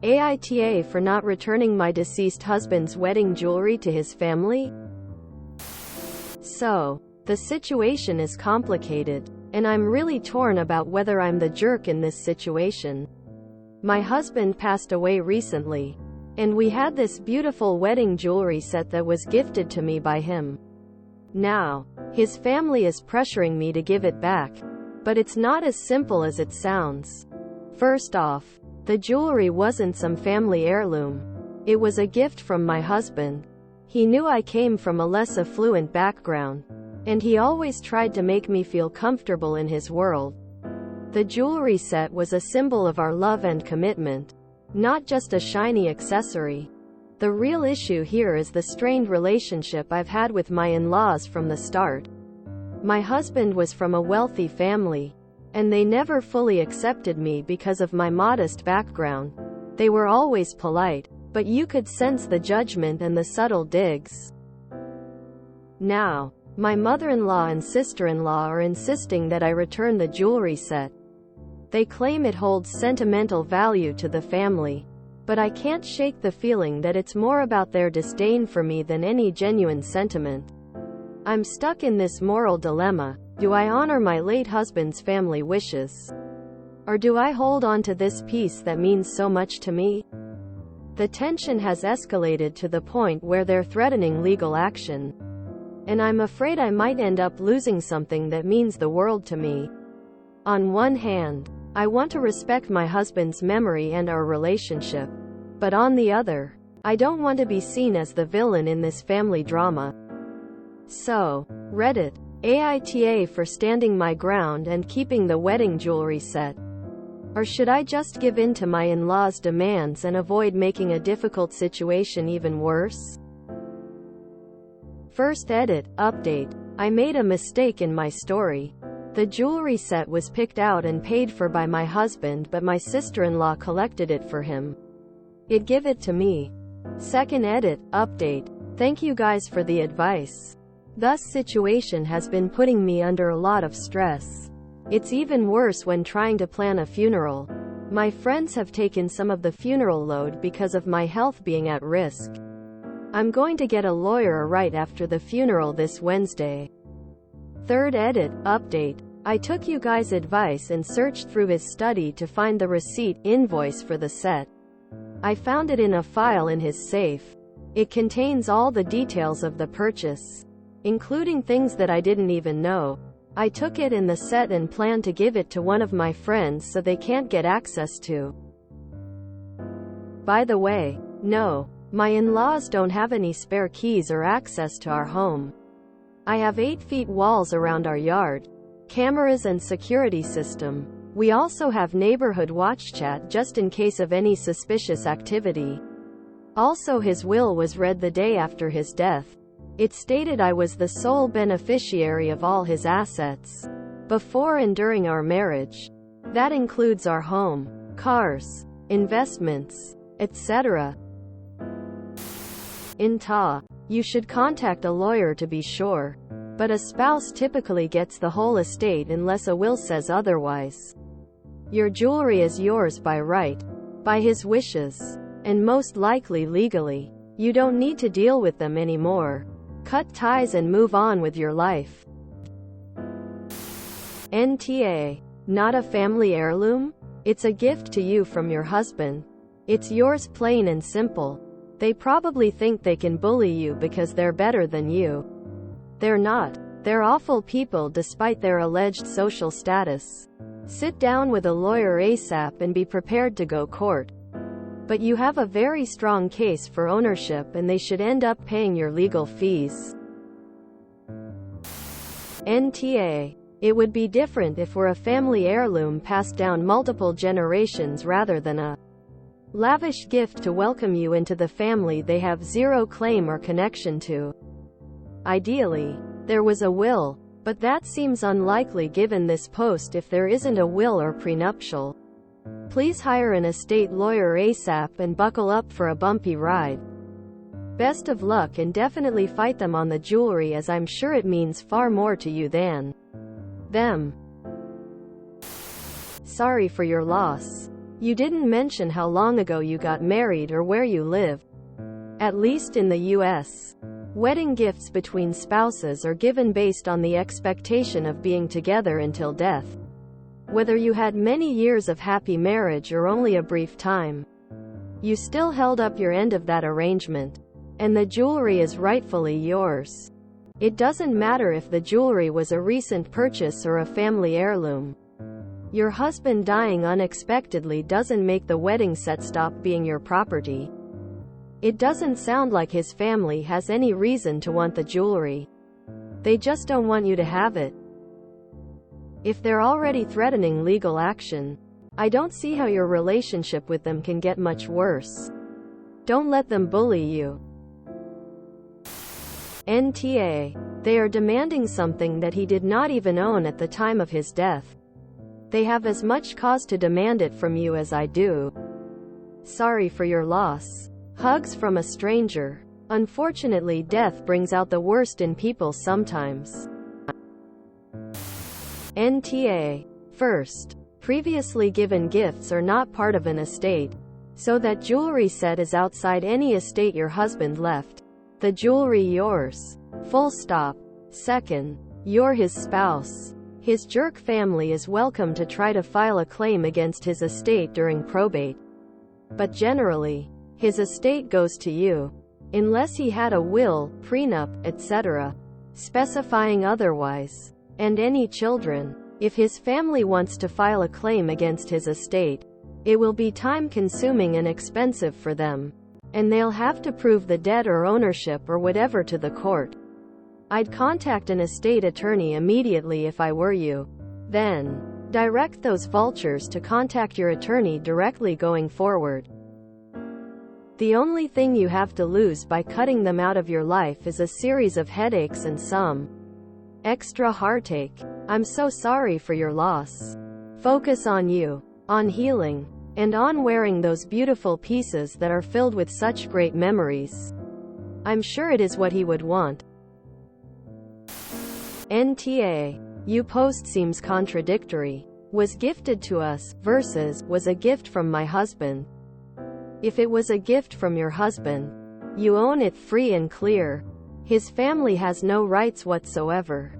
AITA for not returning my deceased husband's wedding jewelry to his family? So, the situation is complicated, and I'm really torn about whether I'm the jerk in this situation. My husband passed away recently, and we had this beautiful wedding jewelry set that was gifted to me by him. Now, his family is pressuring me to give it back, but it's not as simple as it sounds. First off, the jewelry wasn't some family heirloom. It was a gift from my husband. He knew I came from a less affluent background, and he always tried to make me feel comfortable in his world. The jewelry set was a symbol of our love and commitment, not just a shiny accessory. The real issue here is the strained relationship I've had with my in-laws from the start. My husband was from a wealthy family, and they never fully accepted me because of my modest background. They were always polite, but you could sense the judgment and the subtle digs. Now, my mother-in-law and sister-in-law are insisting that I return the jewelry set. They claim it holds sentimental value to the family, but I can't shake the feeling that it's more about their disdain for me than any genuine sentiment. I'm stuck in this moral dilemma. Do I honor my late husband's family wishes? Or do I hold on to this piece that means so much to me? The tension has escalated to the point where they're threatening legal action, and I'm afraid I might end up losing something that means the world to me. On one hand, I want to respect my husband's memory and our relationship, but on the other, I don't want to be seen as the villain in this family drama. So, Reddit, AITA for standing my ground and keeping the wedding jewelry set? Or should I just give in to my in-laws' demands and avoid making a difficult situation even worse? First edit, update. I made a mistake in my story. The jewelry set was picked out and paid for by my husband, but my sister-in-law collected it for him. It give it to me. Second edit, update. Thank you guys for the advice. This situation has been putting me under a lot of stress. It's even worse when trying to plan a funeral. My friends have taken some of the funeral load because of my health being at risk. I'm going to get a lawyer right after the funeral this Wednesday. Third edit, update. I took you guys' advice and searched through his study to find the receipt invoice for the set. I found it in a file in his safe. It contains all the details of the purchase, including things that I didn't even know. I took it in the set and plan to give it to one of my friends so they can't get access to. By the way, no, my in-laws don't have any spare keys or access to our home. I have 8 feet walls around our yard, cameras and security system. We also have neighborhood watch chat just in case of any suspicious activity. Also, his will was read the day after his death. It stated I was the sole beneficiary of all his assets, before and during our marriage. That includes our home, cars, investments, etc. AITA. You should contact a lawyer to be sure, but a spouse typically gets the whole estate unless a will says otherwise. Your jewelry is yours by right, by his wishes, and most likely legally. You don't need to deal with them anymore. Cut ties and move on with your life. NTA. Not a family heirloom? It's a gift to you from your husband. It's yours plain and simple. They probably think they can bully you because they're better than you. They're not. They're awful people despite their alleged social status. Sit down with a lawyer ASAP and be prepared to go court. But you have a very strong case for ownership and they should end up paying your legal fees. NTA. It would be different if we're a family heirloom passed down multiple generations rather than a lavish gift to welcome you into the family they have zero claim or connection to. Ideally, there was a will, but that seems unlikely given this post if there isn't a will or prenuptial. Please hire an estate lawyer ASAP and buckle up for a bumpy ride. Best of luck and definitely fight them on the jewelry, as I'm sure it means far more to you than them. Sorry for your loss. You didn't mention how long ago you got married or where you live. At least in the US, wedding gifts between spouses are given based on the expectation of being together until death. Whether you had many years of happy marriage or only a brief time, you still held up your end of that arrangement, and the jewelry is rightfully yours. It doesn't matter if the jewelry was a recent purchase or a family heirloom. Your husband dying unexpectedly doesn't make the wedding set stop being your property. It doesn't sound like his family has any reason to want the jewelry. They just don't want you to have it. If they're already threatening legal action, I don't see how your relationship with them can get much worse. Don't let them bully you. NTA. They are demanding something that he did not even own at the time of his death. They have as much cause to demand it from you as I do. Sorry for your loss. Hugs from a stranger. Unfortunately, death brings out the worst in people sometimes. NTA. First, previously given gifts are not part of an estate, so that jewelry set is outside any estate your husband left. The jewelry yours. Full stop. Second, you're his spouse. His jerk family is welcome to try to file a claim against his estate during probate. But generally, his estate goes to you, unless he had a will, prenup, etc., specifying otherwise. And any children. If his family wants to file a claim against his estate, it will be time-consuming and expensive for them, and they'll have to prove the debt or ownership or whatever to the court. I'd contact an estate attorney immediately if I were you. Then, direct those vultures to contact your attorney directly going forward. The only thing you have to lose by cutting them out of your life is a series of headaches and some extra heartache. I'm so sorry for your loss. Focus on you, on healing, and on wearing those beautiful pieces that are filled with such great memories. I'm sure it is what he would want. NTA. You post seems contradictory. Was gifted to us, versus, was a gift from my husband. If it was a gift from your husband, you own it free and clear. His family has no rights whatsoever.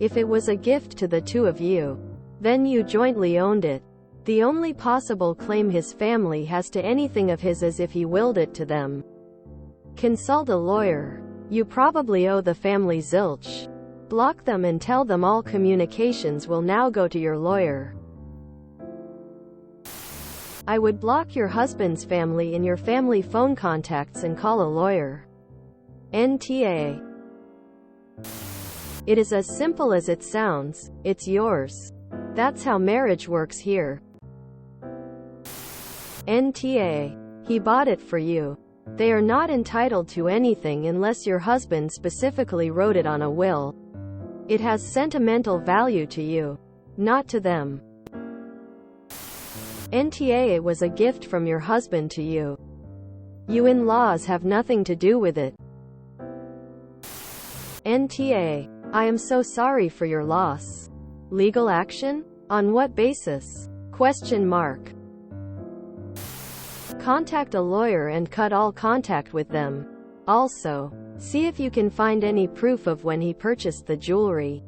If it was a gift to the two of you, then you jointly owned it. The only possible claim his family has to anything of his is if he willed it to them. Consult a lawyer. You probably owe the family zilch. Block them and tell them all communications will now go to your lawyer. I would block your husband's family in your family phone contacts and call a lawyer. NTA. It is as simple as it sounds. It's yours. That's how marriage works here. NTA. He bought it for you. They are not entitled to anything unless your husband specifically wrote it on a will. It has sentimental value to you, not to them. NTA. It was a gift from your husband to you. You in-laws have nothing to do with it. NTA. I am so sorry for your loss. Legal action? On what basis? Question mark. Contact a lawyer and cut all contact with them. Also, see if you can find any proof of when he purchased the jewelry.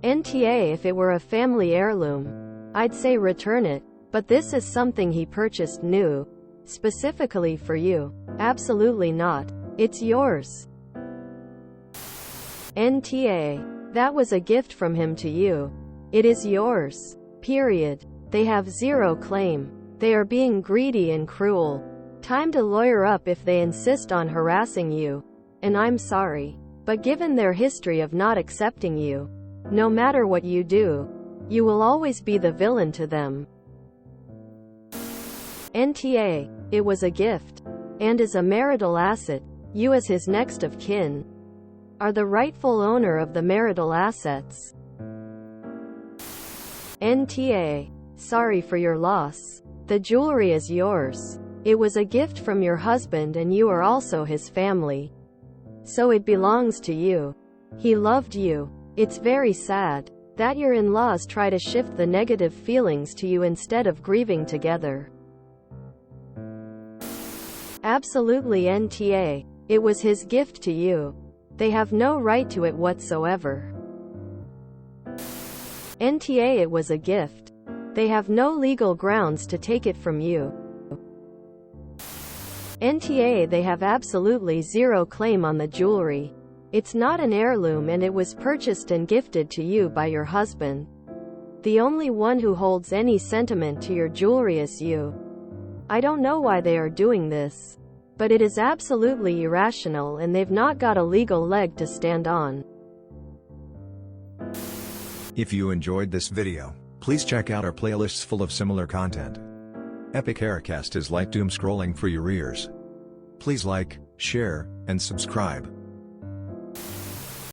NTA. If it were a family heirloom, I'd say return it, but this is something he purchased new, specifically for you. Absolutely not. It's yours. NTA. That was a gift from him to you. It is yours. Period. They have zero claim. They are being greedy and cruel. Time to lawyer up if they insist on harassing you. And I'm sorry, but given their history of not accepting you, no matter what you do, you will always be the villain to them. NTA. It was a gift, and is a marital asset. You as his next of kin are the rightful owner of the marital assets. NTA. Sorry for your loss. The jewelry is yours. It was a gift from your husband and you are also his family. So it belongs to you. He loved you. It's very sad. that your in-laws try to shift the negative feelings to you instead of grieving together. Absolutely NTA. It was his gift to you. They have no right to it whatsoever. NTA. It was a gift. They have no legal grounds to take it from you. NTA. They have absolutely zero claim on the jewelry. It's not an heirloom and it was purchased and gifted to you by your husband. The only one who holds any sentiment to your jewelry is you. I don't know why they are doing this, but it is absolutely irrational and they've not got a legal leg to stand on. If you enjoyed this video, please check out our playlists full of similar content. Epic Haircast is like doom scrolling for your ears. Please like, share, and subscribe.